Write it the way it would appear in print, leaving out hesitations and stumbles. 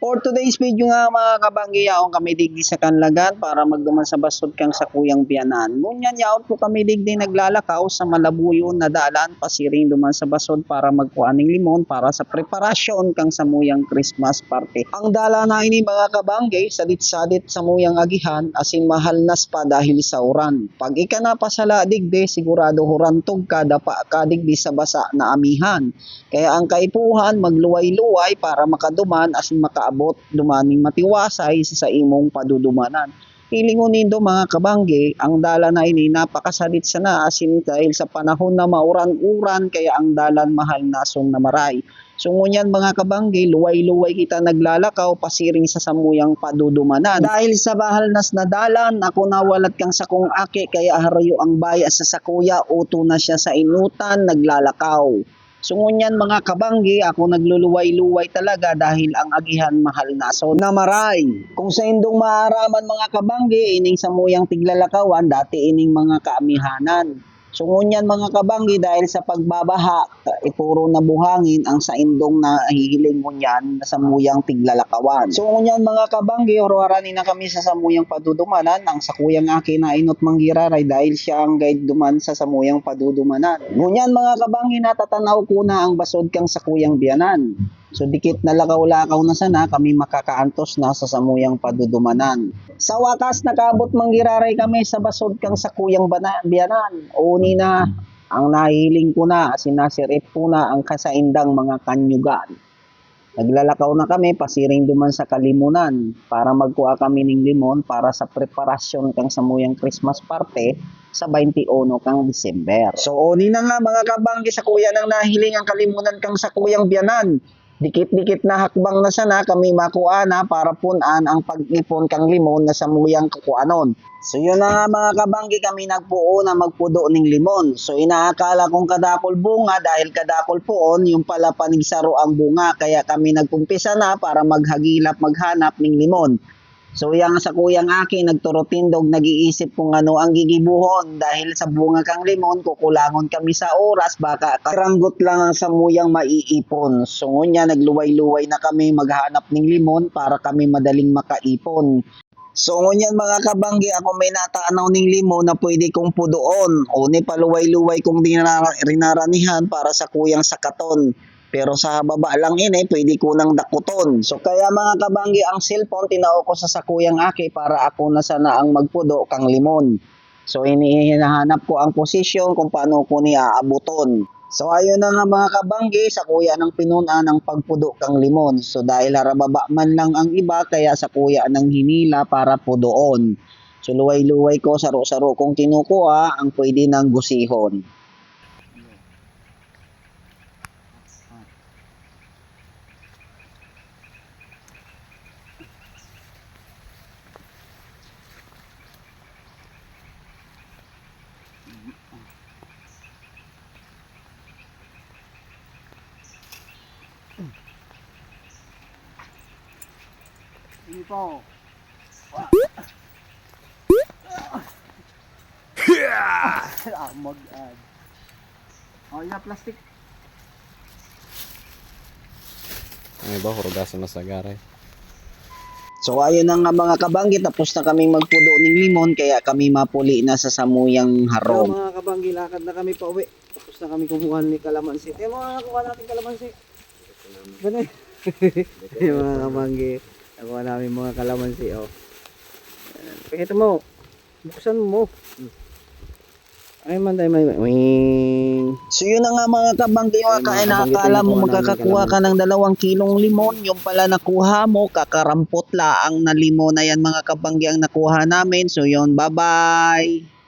For today's video nga mga kabanggi, yaon kami digdi sa Kanlagan para magduman sa basod kang sa Kuyang Biyanan. Ngunyan yaon po kami digdi naglalakaw sa Malabuyon na dalan pasiring duman sa basod para magkuaning limon para sa preparasyon kang sa muyang Christmas party. Ang dala na ini mga kabanggi, sadit-sadit sa muyang agihan asin mahal nas pa dahil sa uran. Pag ika na pasala digdi, sigurado hurantog ka dapa ka digdi sa basa na amihan. Kaya ang kaipuhan magluway-luway para makaduman asin makaabot dumaning matiwasay sa imong padudumanan. Hilingon nindo mga kabanggi, ang dala na ini napakasalit sana asin dahil sa panahon na mauran-uran kaya ang dalan mahal nasong na maray. So ngunyan mga kabanggi, luway-luway kita naglalakaw pasiring sa samuyang padudumanan. Dahil sa bahal nas na dalan, ako nawalat kang sakong aki kaya harayo ang baya sa sakuya, uto na siya sa inutan naglalakaw. So ngunyan mga kabanggi, ako nagluluway-luway talaga dahil ang agihan mahal na so na maray. Kung sa indong maaraman mga kabanggi, ining samuyang tiglalakawan, dati ining mga kaamihanan. So ngunyan mga kabanggi, dahil sa pagbabaha, puro na buhangin ang sa indong nahihiling ngunyan sa samuyang tiglalakawan. So ngunyan mga kabanggi, orwarani na kami sa samuyang padudumanan, ang sakuyang aki na inot manggiraray dahil siya ang guide duman sa samuyang padudumanan. Ngunyan mga kabanggi, natatanaw ko na ang basod kang sa Kuyang Biyanan. So dikit na lakaw-lakaw na sana kami makakaantos na sa samuyang padudumanan. Sa wakas nakaabot manggiraray kami sa basod kang sa Kuyang Biyanan. Uni na ang nahiling ko na sinasirip ko na ang kasaindang mga kanyugan. Naglalakaw na kami pasiring duman sa Kalimunan para magkuha kami ng limon para sa preparasyon kang samuyang Christmas party sa 21 kang December. So uni na nga mga kabanggi, sa kuya nang nahiling ang Kalimunan kang sa Kuyang Biyanan. Dikit-dikit na hakbang na sana kami makuha na para punan ang pag-ipon kang limon na samuyang kukuanon. So yun na nga mga kabanggi, kami nagpuo na magpudo ng limon. So inaakala kong kadakol bunga dahil kadakol puon, yung pala panigsaro ang bunga. Kaya kami nagkumpisa na para maghagilap maghanap ng limon. So yang sa kuyang aki nagturotindog, nag-iisip kung ano ang gigibuhon dahil sa bunga kang limon kukulangon kami sa oras, baka karanggot lang ang samuyang maiipon. So ngunya nagluway-luway na kami maghanap ng limon para kami madaling makaipon. So ngunyan mga kabanggi, ako may natanaw ng limon na pwede kong pudoon. O ni paluway-luway kong rinaranihan para sa kuyang sakaton. Pero sa baba lang ini, pwede ko nang dakuton. So kaya mga kabanggi, ang cellphone tinao ko sa sakuyang aki para ako na sana ang magpudo kang limon. So hinahanap ko ang posisyon kung paano ko niya aabuton. So ayun na nga mga kabanggi, sa kuya ng pinunan ang pagpudo kang limon. So dahil harababa man lang ang iba, kaya sa kuya ng hinila para pudoon. So luway-luway ko, saro-saro kong kinukuha ang pwede ng gusihon. Ini po. Mag-ad. Oh, yung plastic. Ang iba, hurugasan na sa garay. So ayun na nga mga kabanggi, tapos na kaming magpudo ng limon kaya kami mapuli na sa samuyang harong. So, mga kabanggi, lakad na kami pa uwi. Tapos na kami kumuha ni kalamansi. Eh mga nakuha natin kalamansi. Ganun. Mga kabanggi, nakuha namin mga kalamansi. Oh. Pakita mo. Buksan mo. Ay man tayo may. So yun na nga mga kabanggi, kaya nakakala mo magkakakuha ka ng 2 kilong limon, yung pala nakuha mo, kakarampot laang na limon na yan mga kabanggi ang nakuha namin. So yun, bye bye!